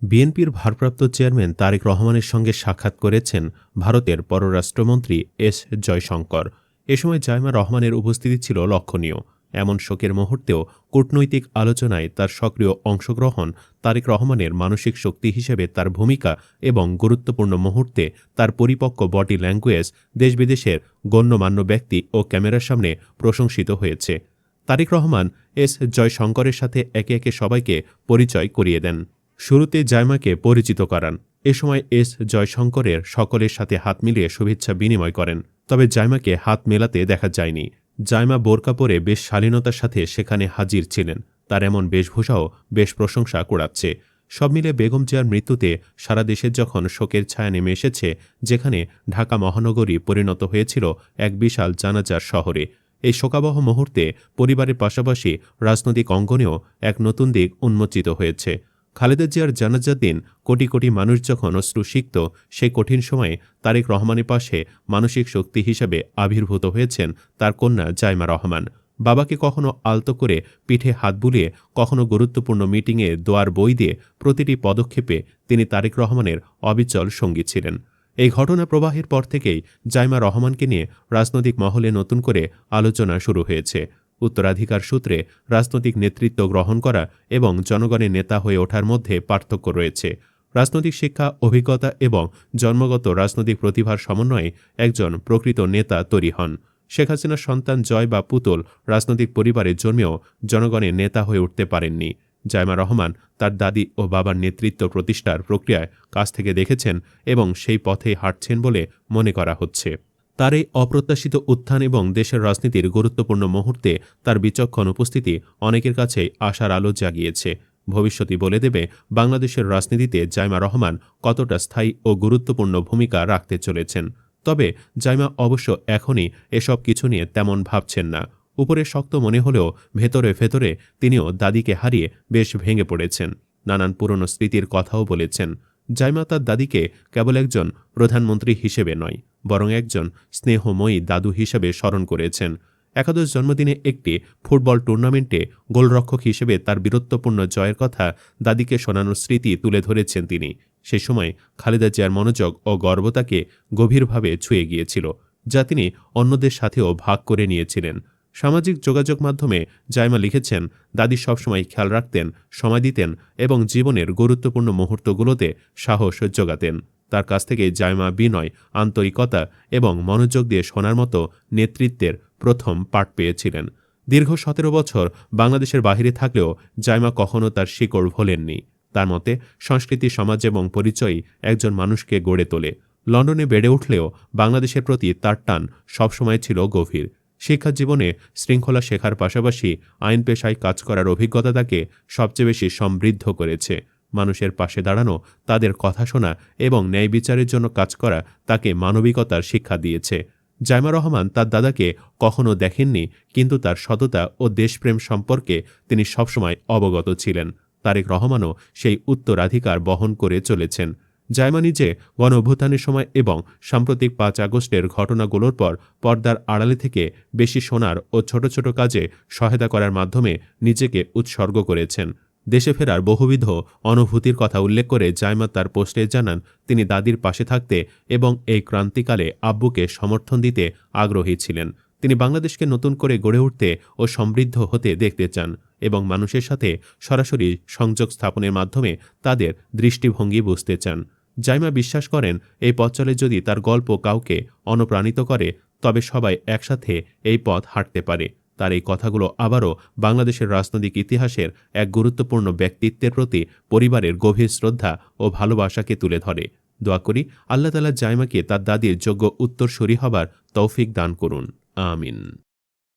বিএনপির ভারপ্রাপ্ত চেয়ারম্যান তারেক রহমানের সঙ্গে সাক্ষাৎ করেছেন ভারতের পররাষ্ট্রমন্ত্রী এস জয়শঙ্কর। এ সময় জাইমা রহমানের উপস্থিতি ছিল লক্ষণীয়। এমন শোকের মুহূর্তেও কূটনৈতিক আলোচনায় তার সক্রিয় অংশগ্রহণ, তারেক রহমানের মানসিক শক্তি হিসেবে তার ভূমিকা এবং গুরুত্বপূর্ণ মুহূর্তে তার পরিপক্ক বডি ল্যাঙ্গুয়েজ দেশ-বিদেশের গণ্যমান্য ব্যক্তি ও ক্যামেরার সামনে প্রশংসিত হয়েছে। তারেক রহমান এস জয়শঙ্করের সাথে একে একে সবাইকে পরিচয় করিয়ে দেন। শুরুতে জাইমাকে পরিচিত করান। এ সময় এস জয়শঙ্করের সকলের সাথে হাত মিলিয়ে শুভেচ্ছা বিনিময় করেন। তবে জাইমাকে হাত মেলাতে দেখা যায়নি। জাইমা বোরকা পরে বেশ শালীনতার সাথে সেখানে হাজির ছিলেন। তার এমন বেশভূষাও বেশ প্রশংসা কুড়াচ্ছে। সব মিলে বেগম জিয়ার মৃত্যুতে সারা দেশের যখন শোকের ছায়া নেমে এসেছে, যেখানে ঢাকা মহানগরী পরিণত হয়েছিল এক বিশাল জানাজার শহরে, এই শোকাবহ মুহূর্তে পরিবারের পাশাপাশি রাজনৈতিক অঙ্গনেও এক নতুন দিক উন্মোচিত হয়েছে। খালেদা জিয়ার জানাজার দিন কোটি কোটি মানুষ যখন অশ্রুসিক্ত, সেই কঠিন সময়ে তারেক রহমানের পাশে মানসিক শক্তি হিসেবে আবির্ভূত হয়েছেন তার কন্যা জাইমা রহমান। বাবাকে কখনো আলতো করে পিঠে হাত বুলিয়ে, কখনো গুরুত্বপূর্ণ মিটিংয়ে দোয়ার বই দিয়ে প্রতিটি পদক্ষেপে তিনি তারেক রহমানের অবিচল সঙ্গী ছিলেন। এই ঘটনা প্রবাহের পর থেকেই জাইমা রহমানকে নিয়ে রাজনৈতিক মহলে নতুন করে আলোচনা শুরু হয়েছে। উত্তরাধিকার সূত্রে রাজনৈতিক নেতৃত্ব গ্রহণ করা এবং জনগণের নেতা হয়ে ওঠার মধ্যে পার্থক্য রয়েছে। রাজনৈতিক শিক্ষা, অভিজ্ঞতা এবং জন্মগত রাজনৈতিক প্রতিভার সমন্বয়ে একজন প্রকৃত নেতা তৈরি হন। শেখ হাসিনার সন্তান জয় বা পুতুল রাজনৈতিক পরিবারে জন্মেও জনগণের নেতা হয়ে উঠতে পারেননি। জাইমা রহমান তার দাদি ও বাবার নেতৃত্ব প্রতিষ্ঠার প্রক্রিয়ায় কাছ থেকে দেখেছেন এবং সেই পথেই হাঁটছেন বলে মনে করা হচ্ছে। তার এই অপ্রত্যাশিত উত্থান এবং দেশের রাজনীতির গুরুত্বপূর্ণ মুহূর্তে তার বিচক্ষণ উপস্থিতি অনেকের কাছেই আশার আলো জাগিয়েছে। ভবিষ্যতই বলে দেবে বাংলাদেশের রাজনীতিতে জাইমা রহমান কতটা স্থায়ী ও গুরুত্বপূর্ণ ভূমিকা রাখতে চলেছেন। তবে জাইমা অবশ্য এখনই এসব কিছু নিয়ে তেমন ভাবছেন না। উপরে শক্ত মনে হলেও ভেতরে ভেতরে তিনিও দাদিকে হারিয়ে বেশ ভেঙে পড়েছেন। নানান পুরনো স্মৃতির কথাও বলেছেন। জাইমা তার দাদিকে কেবল একজন প্রধানমন্ত্রী হিসেবে নয়, বরং একজন স্নেহময়ী দাদু হিসেবে স্মরণ করেছেন। একাদশ জন্মদিনে একটি ফুটবল টুর্নামেন্টে গোলরক্ষক হিসেবে তার বীরত্বপূর্ণ জয়ের কথা দাদিকে শোনানোর স্মৃতি তুলে ধরেছেন তিনি। সে সময় খালেদা জিয়ার মনোযোগ ও গর্ব তাকে গভীরভাবে ছুঁয়ে গিয়েছিল, যা তিনি অন্যদের সাথেও ভাগ করে নিয়েছিলেন। সামাজিক যোগাযোগ মাধ্যমে জাইমা লিখেছেন, দাদি সবসময় খেয়াল রাখতেন, সময় দিতেন এবং জীবনের গুরুত্বপূর্ণ মুহূর্তগুলোতে সাহস যোগাতেন। তার কাছ থেকে জাইমা বিনয়, আন্তরিকতা এবং মনোযোগ দিয়ে শোনার মতো নেতৃত্বের প্রথম পাঠ পেয়েছিলেন। দীর্ঘ 17 বছর বাংলাদেশের বাহিরে থাকলেও জাইমা কখনো তার শিকড় ভোলেননি। তার মতে, সংস্কৃতি, সমাজ এবং পরিচয়ই একজন মানুষকে গড়ে তোলে। লন্ডনে বেড়ে উঠলেও বাংলাদেশের প্রতি তার টান সবসময় ছিল গভীর। শিক্ষা জীবনে শৃঙ্খলা শেখার পাশাপাশি আইন পেশায় কাজ করার অভিজ্ঞতা তাকে সবচেয়ে বেশি সমৃদ্ধ করেছে। মানুষের পাশে দাঁড়ানো, তাদের কথা শোনা এবং ন্যায় বিচারের জন্য কাজ করা তাকে মানবিকতার শিক্ষা দিয়েছে। জাইমা রহমান তার দাদাকে কখনো দেখেননি, কিন্তু তার সততা ও দেশপ্রেম সম্পর্কে তিনি সবসময় অবগত ছিলেন। তারেক রহমানও সেই উত্তরাধিকার বহন করে চলেছেন। জাইমা নিজে গণঅভ্যুত্থানের সময় এবং সাম্প্রতিক 5 আগস্টের ঘটনাগুলোর পর পর্দার আড়ালে থেকে বেশি শোনার ও ছোট ছোট কাজে সহায়তা করার মাধ্যমে নিজেকে উৎসর্গ করেছেন। দেশে ফেরার বহুবিধ অনুভূতির কথা উল্লেখ করে জাইমা তার পোস্টে জানান, তিনি দাদির পাশে থাকতে এবং এই ক্রান্তিকালে আব্বুকে সমর্থন দিতে আগ্রহী ছিলেন। তিনি বাংলাদেশকে নতুন করে গড়ে উঠতে ও সমৃদ্ধ হতে দেখতে চান এবং মানুষের সাথে সরাসরি সংযোগ স্থাপনের মাধ্যমে তাদের দৃষ্টিভঙ্গি বুঝতে চান। জাইমা বিশ্বাস করেন, এই পথ চলে যদি তার গল্প কাউকে অনুপ্রাণিত করে, তবে সবাই একসাথে এই পথ হাঁটতে পারে। তার এই কথাগুলো আবারও বাংলাদেশের রাজনৈতিক ইতিহাসের এক গুরুত্বপূর্ণ ব্যক্তিত্বের প্রতি পরিবারের গভীর শ্রদ্ধা ও ভালোবাসাকে তুলে ধরে। দোয়া করি আল্লাহ তাআলা জাইমাকে তার দাদির যোগ্য উত্তরসূরি হবার তৌফিক দান করুন। আমিন।